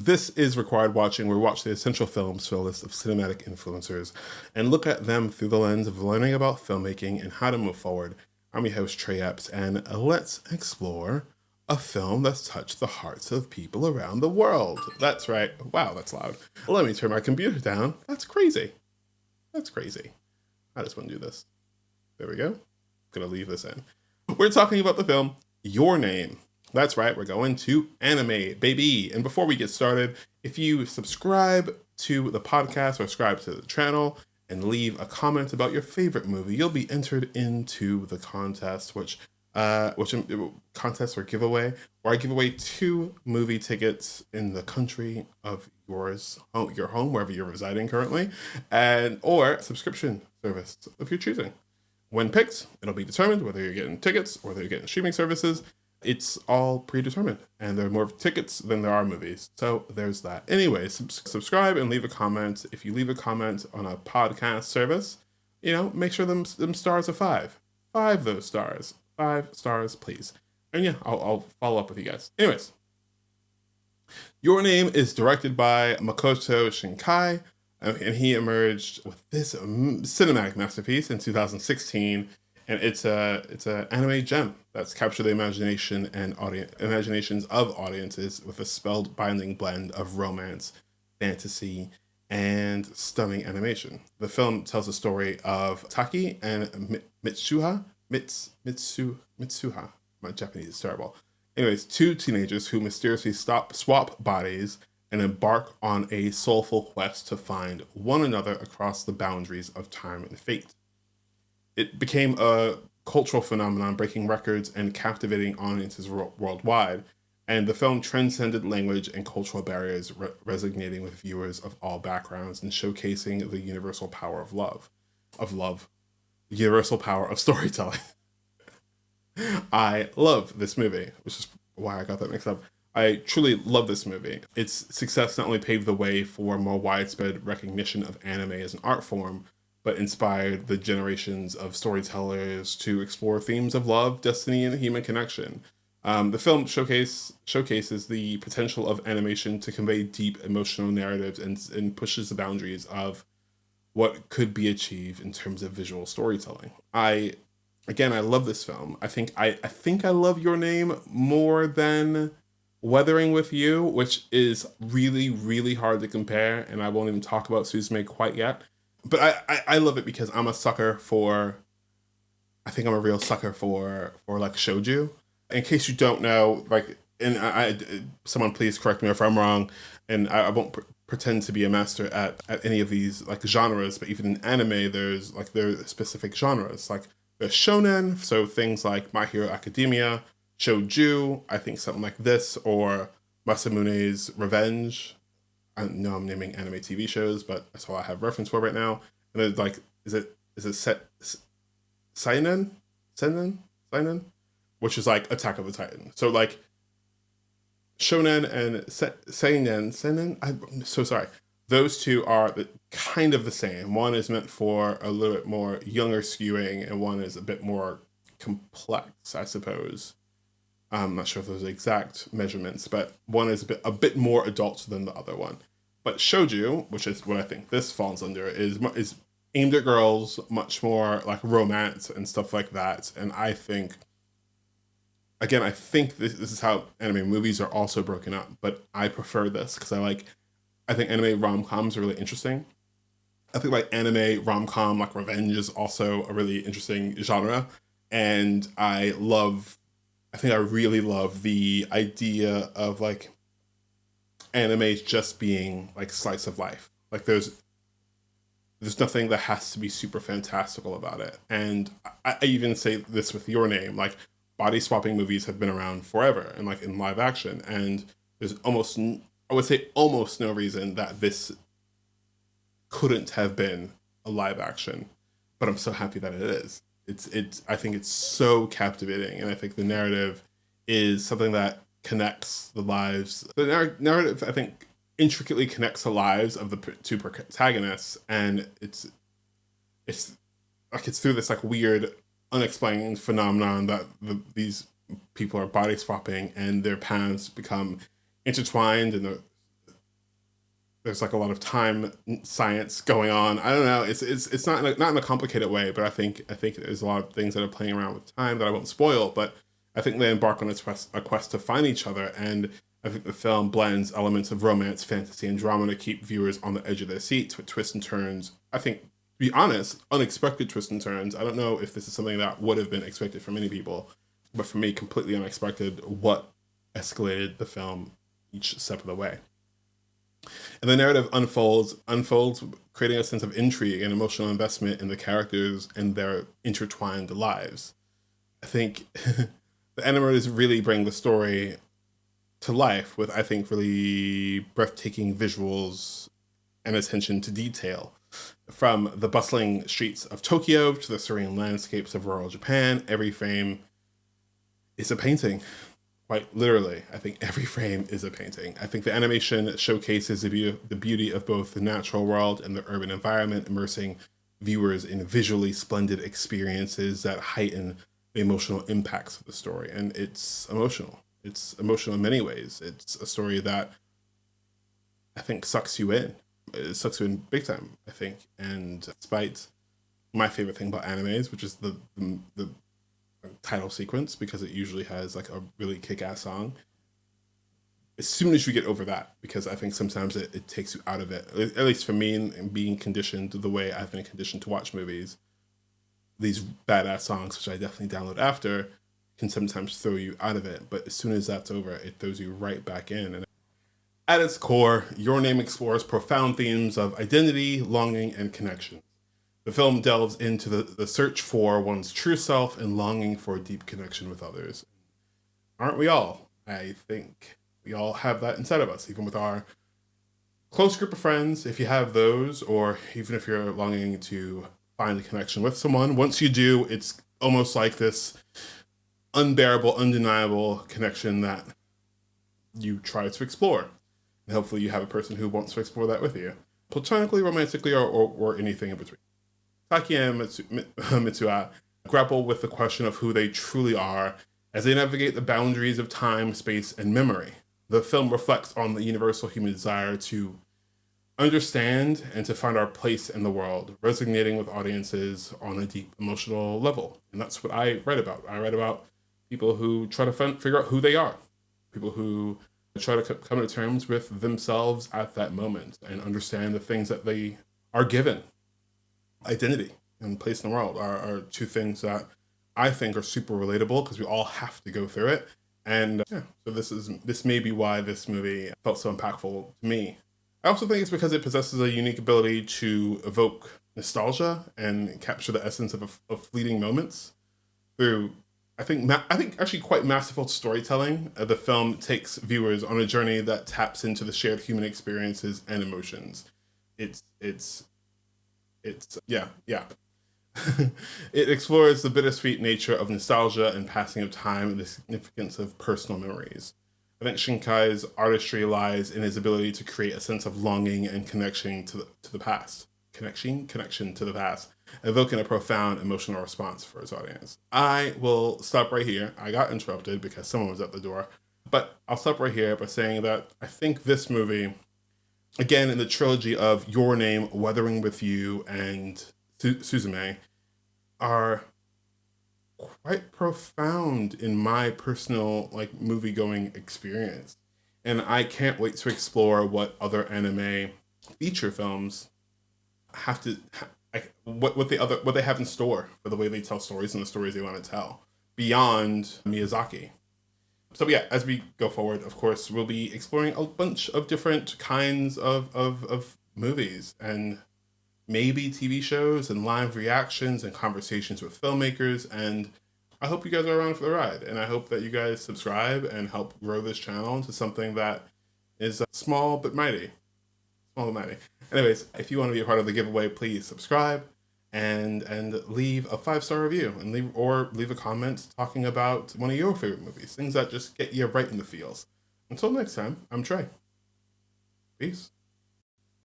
This is required watching, where we watch the essential films to a list of cinematic influencers and look at them through the lens of learning about filmmaking and how to move forward. I'm your host, Trey Epps, and let's explore a film that's touched the hearts of people around the world. That's right. Wow, that's loud. Let me turn my computer down. That's crazy. That's crazy. I just want to do this. There we go. Gonna leave this in. We're talking about the film Your Name. That's right, we're going to anime, baby. And before we get started, if you subscribe to the podcast or subscribe to the channel and leave a comment about your favorite movie, you'll be entered into the contest, which contest or giveaway, where I give away 2 movie tickets in the country of your home, wherever you're residing currently, or subscription service of your choosing. When picked, it'll be determined whether you're getting tickets or whether you're getting streaming services. It's all predetermined, and there are more tickets than there are movies. So there's that. Anyway, subscribe and leave a comment. If you leave a comment on a podcast service, make sure them stars are 5. 5 those stars. 5 stars, please. And yeah, I'll follow up with you guys. Anyways, Your Name is directed by Makoto Shinkai, and he emerged with this cinematic masterpiece in 2016. And it's a anime gem that's captured the imaginations of audiences with a spellbinding blend of romance, fantasy, and stunning animation. The film tells the story of Taki and Mitsuha. My Japanese is terrible. Anyways, 2 teenagers who mysteriously swap bodies and embark on a soulful quest to find one another across the boundaries of time and fate. It became a cultural phenomenon, breaking records and captivating audiences worldwide. And the film transcended language and cultural barriers, resonating with viewers of all backgrounds and showcasing the universal power of love, the universal power of storytelling. I love this movie, which is why I got that mixed up. I truly love this movie. Its success not only paved the way for more widespread recognition of anime as an art form, but inspired the generations of storytellers to explore themes of love, destiny, and human connection. The film showcases the potential of animation to convey deep emotional narratives and pushes the boundaries of what could be achieved in terms of visual storytelling. I love this film. I think I love Your Name more than Weathering with You, which is really, really hard to compare, and I won't even talk about Suzume quite yet. But I love it because I'm a real sucker for like shoujo. In case you don't know, someone please correct me if I'm wrong, and I won't pretend to be a master at any of these like genres, but even in anime, there are specific genres. Like there's shonen, so things like My Hero Academia, shoujo, I think something like this, or Masamune's Revenge. I know I'm naming anime TV shows, but that's all I have reference for right now. And then is it seinen, which is like Attack of the Titan. So like shonen and seinen. I'm so sorry. Those 2 are kind of the same. One is meant for a little bit more younger skewing, and one is a bit more complex, I suppose. I'm not sure if those are exact measurements, but one is a bit more adult than the other one. But shoujo, which is what I think this falls under, is aimed at girls, much more like romance and stuff like that. And I think this is how anime movies are also broken up, but I prefer this because I think anime rom-coms are really interesting. I think like anime rom-com, like revenge, is also a really interesting genre. And I really love the idea of like anime just being like slice of life. Like there's nothing that has to be super fantastical about it. And I even say this with Your Name, like body swapping movies have been around forever and like in live action. And there's almost no reason that this couldn't have been a live action, but I'm so happy that it is. I think it's so captivating, and I think the narrative is something that connects the lives. The narrative, I think, intricately connects the lives of the 2 protagonists, and it's through this like weird, unexplained phenomenon that these people are body swapping, and their paths become intertwined, and there's like a lot of time science going on. I don't know. It's not in a complicated way, but I think there's a lot of things that are playing around with time that I won't spoil. But I think they embark on a quest to find each other, and I think the film blends elements of romance, fantasy, and drama to keep viewers on the edge of their seats with twists and turns. I think, to be honest, unexpected twists and turns. I don't know if this is something that would have been expected from many people, but for me, completely unexpected. What escalated the film each step of the way. And the narrative unfolds, creating a sense of intrigue and emotional investment in the characters and their intertwined lives. I think the animators really bring the story to life with, I think, really breathtaking visuals and attention to detail. From the bustling streets of Tokyo to the serene landscapes of rural Japan, every frame is a painting. Quite literally, I think every frame is a painting. I think the animation showcases the beauty of both the natural world and the urban environment, immersing viewers in visually splendid experiences that heighten the emotional impacts of the story. And it's emotional. It's emotional in many ways. It's a story that I think sucks you in. It sucks you in big time, I think. And despite my favorite thing about animes, which is the title sequence, because it usually has like a really kick-ass song, as soon as you get over that, because I think sometimes it takes you out of it, at least for me, and being conditioned the way I've been conditioned to watch movies, these badass songs, which I definitely download after, can sometimes throw you out of it. But as soon as that's over, it throws you right back in. And at its core, Your Name explores profound themes of identity, longing, and connection. The film delves into the search for one's true self and longing for a deep connection with others. Aren't we all? I think we all have that inside of us, even with our close group of friends, if you have those, or even if you're longing to find a connection with someone. Once you do, it's almost like this unbearable, undeniable connection that you try to explore. And hopefully you have a person who wants to explore that with you, platonically, romantically, or anything in between. Taki and Mitsuha grapple with the question of who they truly are as they navigate the boundaries of time, space, and memory. The film reflects on the universal human desire to understand and to find our place in the world, resonating with audiences on a deep emotional level. And that's what I write about. I write about people who try to figure out who they are, people who try to come to terms with themselves at that moment and understand the things that they are given. Identity and place in the world are two things that I think are super relatable because we all have to go through it. And yeah, so this may be why this movie felt so impactful to me. I also think it's because it possesses a unique ability to evoke nostalgia and capture the essence of fleeting moments through, I think actually quite masterful storytelling. The film takes viewers on a journey that taps into the shared human experiences and emotions. It's yeah. It explores the bittersweet nature of nostalgia and passing of time and the significance of personal memories. I think Shinkai's artistry lies in his ability to create a sense of longing and connection to the past. Connection to the past, evoking a profound emotional response for his audience. I will stop right here. I got interrupted because someone was at the door, but I'll stop right here by saying that I think this movie, again, in the trilogy of Your Name, Weathering with You, and Suzume, are quite profound in my personal movie going experience, and I can't wait to explore what other anime feature films have to what they have in store for the way they tell stories and the stories they want to tell beyond Miyazaki. So yeah, as we go forward, of course, we'll be exploring a bunch of different kinds of movies and maybe TV shows and live reactions and conversations with filmmakers. And I hope you guys are around for the ride. And I hope that you guys subscribe and help grow this channel into something that is small but mighty. Small but mighty. Anyways, if you want to be a part of the giveaway, please subscribe and leave a 5-star review and leave a comment talking about one of your favorite movies, things that just get you right in the feels. Until next time, I'm Trey. Peace.